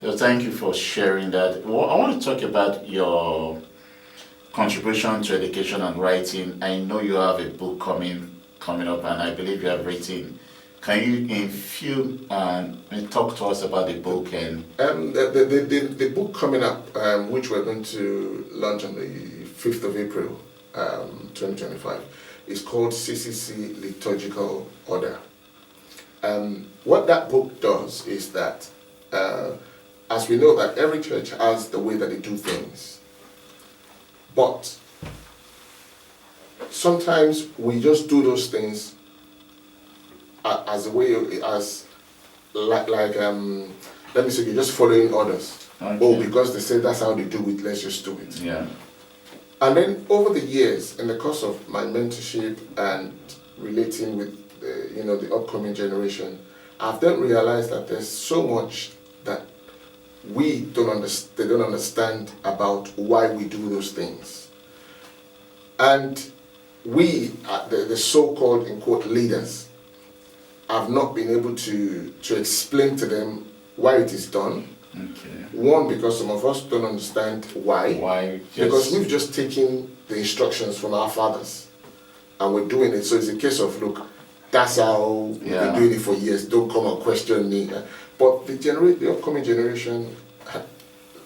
So thank you for sharing that. Well, I want to talk about your contribution to education and writing. I know you have a book coming up, and I believe you have written. Can you, in few, talk to us about the book and? The book coming up, which we're going to launch on the 5th of April, 2025, is called CCC Liturgical Order. What that book does is that, as we know that every church has the way that they do things, but sometimes we just do those things as a way as let me say you're just following orders. Okay. Oh, because they say that's how they do it, let's just do it. Yeah. And then over the years, in the course of my mentorship and relating with the upcoming generation, I've then realized that there's so much that they don't understand about why we do those things. And we, the so-called, in quote, leaders, have not been able to explain to them why it is done. Okay. One, because some of us don't understand why. Why? Because we've just taken the instructions from our fathers and we're doing it. So it's a case of, look, that's how we've been doing it for years. Don't come and question me. But the upcoming generation,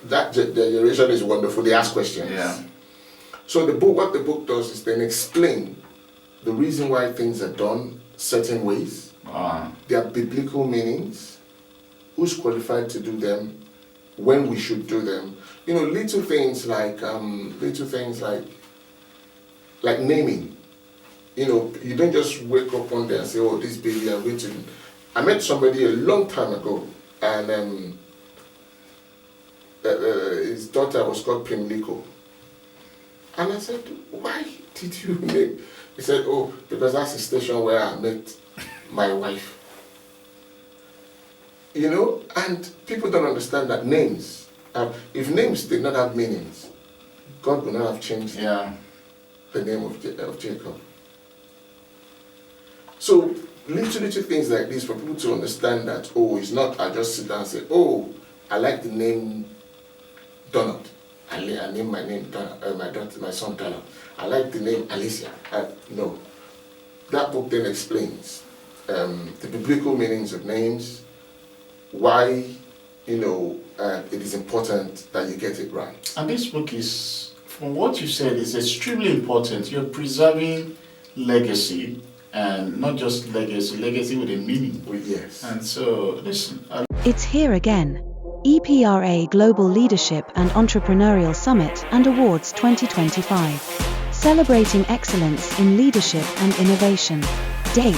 that generation is wonderful. They ask questions. Yeah. So what the book does is then explain the reason why things are done certain ways, their biblical meanings, who's qualified to do them, when we should do them. Little things like naming. You don't just wake up one day and say, "Oh, this baby, I'm going to." I met somebody a long time ago, and his daughter was called Pimliko. And I said, "Why did you name?" He said, "Oh, because that's the station where I met my wife." And people don't understand that names, if names did not have meanings, God would not have changed the name of Jacob. So little things like this for people to understand that, oh, it's not I just sit down and say, oh, I like the name Donald. I name my name my son Donald. I like the name Alicia. No. That book then explains the biblical meanings of names, why it is important that you get it right. And this book is, from what you said, is extremely important. You're preserving legacy, and not just legacy with a meaning. Yes. And so, listen. It's here again. EPRA Global Leadership and Entrepreneurial Summit and Awards 2025. Celebrating excellence in leadership and innovation. Date: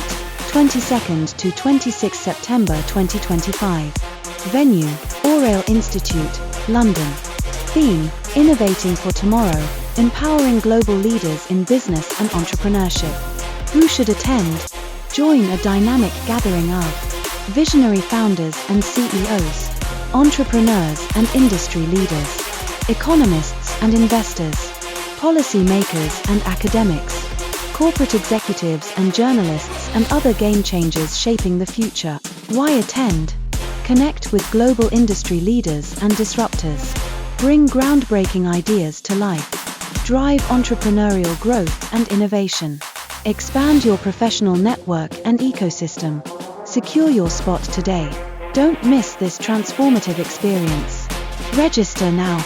22nd to 26 September 2025. Venue: Oriel Institute, London. Theme: Innovating for Tomorrow, empowering global leaders in business and entrepreneurship. Who should attend? Join a dynamic gathering of visionary founders and CEOs, entrepreneurs and industry leaders, economists and investors, policy makers and academics, corporate executives and journalists, and other game changers shaping the future. Why attend? Connect with global industry leaders and disruptors. Bring groundbreaking ideas to life. Drive entrepreneurial growth and innovation. Expand your professional network and ecosystem. Secure your spot today. Don't miss this transformative experience. Register now.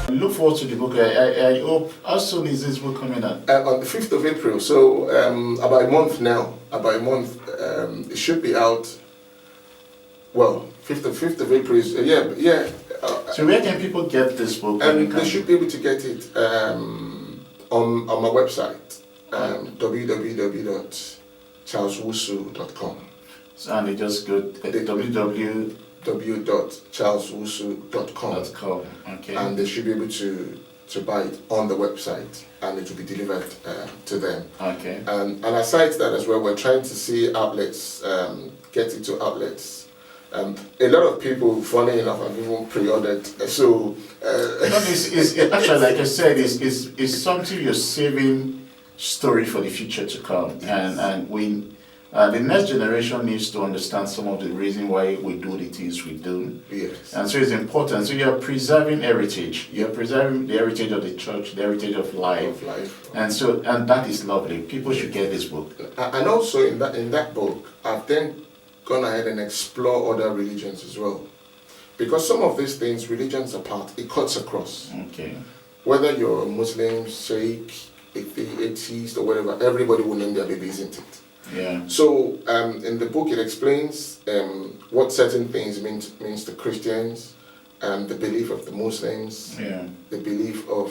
Look forward to the book. I hope. How soon is this book coming out? On the 5th of April, so about a month now. It should be out. Well, 5th of April is So where can people get this book? They should be able to get it on my website, www.charleswusu.com. So, and they just go to www.charleswusu.com. Okay. And they should be able to buy it on the website, and it will be delivered to them. Okay. And aside that as well, we're trying to see outlets, get it to outlets. A lot of people, funny enough, have even pre-ordered. So it's actually, like I said, it's something you're saving story for the future to come. And we, the next generation needs to understand some of the reason why we do the things we do. Yes. And so it's important. So you're preserving heritage. You're preserving the heritage of the church, the heritage of life. And that is lovely. People should get this book. And also in that book, I've then gone ahead and explore other religions as well. Because some of these things, religions apart, it cuts across. Okay. Whether you're a Muslim, Sikh, atheist, or whatever, everybody will name their baby, isn't it? Yeah. So in the book, it explains what certain things means to Christians, the belief of the Muslims, the belief of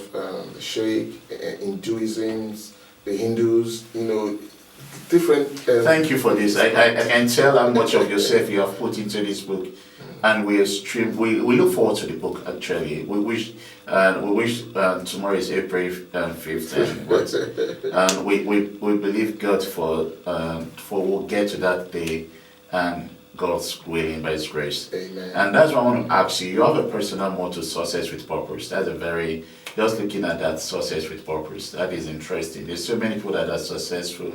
the Sheikh, Hinduism, the Hindus, different. Thank you for this. I can tell how much of yourself you have put into this book, and we look forward to the book. Actually, we wish tomorrow is April 5th, and we believe God for we'll get to that day, and God's willing by His grace. Amen. And that's what I want to ask you. You have a personal motto, success with purpose. That's just looking at that, success with purpose. That is interesting. There's so many people that are successful,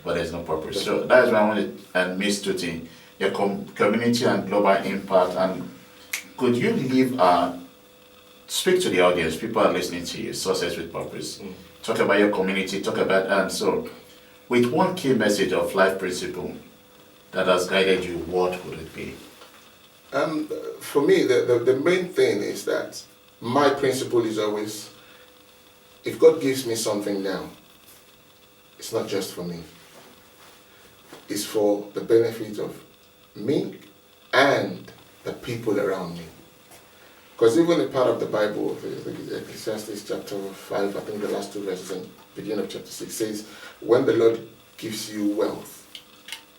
but there's no purpose. So that's why I wanted, and Miss Tuti, your community and global impact. And could you speak to the audience? People are listening to you. Success with purpose. Talk about your community. Talk about, and so with one key message of life principle that has guided you, what would it be? For me, the main thing is that my principle is always, if God gives me something now, it's not just for me. It's for the benefit of me and the people around me. Because even a part of the Bible, Ecclesiastes chapter 5, I think the last 2 verses and beginning of chapter 6 says, when the Lord gives you wealth,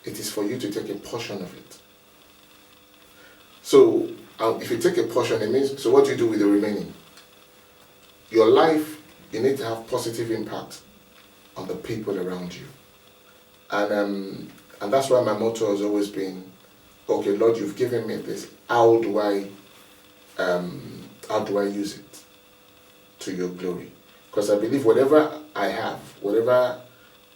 it is for you to take a portion of it. So, if you take a portion, it means, so what do you do with the remaining? Your life, you need to have positive impact on the people around you. And that's why my motto has always been, okay, Lord, you've given me this. How do I use it to your glory? Because I believe whatever I have,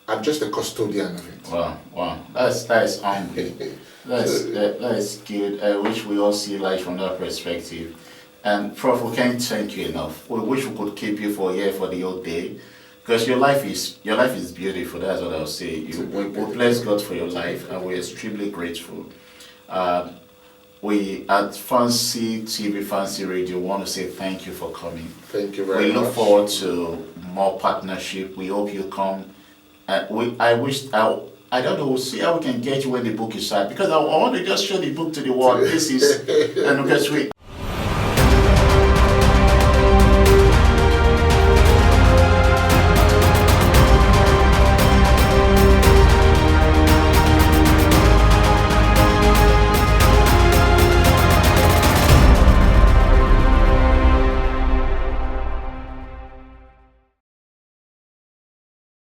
I'm just a custodian of it. Wow. That's humbling. That's good. I wish we all see life from that perspective. And Prof, we can't thank you enough. We wish we could keep you for the whole day. Because your life is beautiful. That's what I'll say. We bless God for your life, and we're extremely grateful. We at Fancy TV, Fancy Radio want to say thank you for coming. Thank you very much. We look forward to more partnership. We hope you come. I don't know. We'll see how we can get you when the book is out, because I want to just show the book to the world. This is, and because we.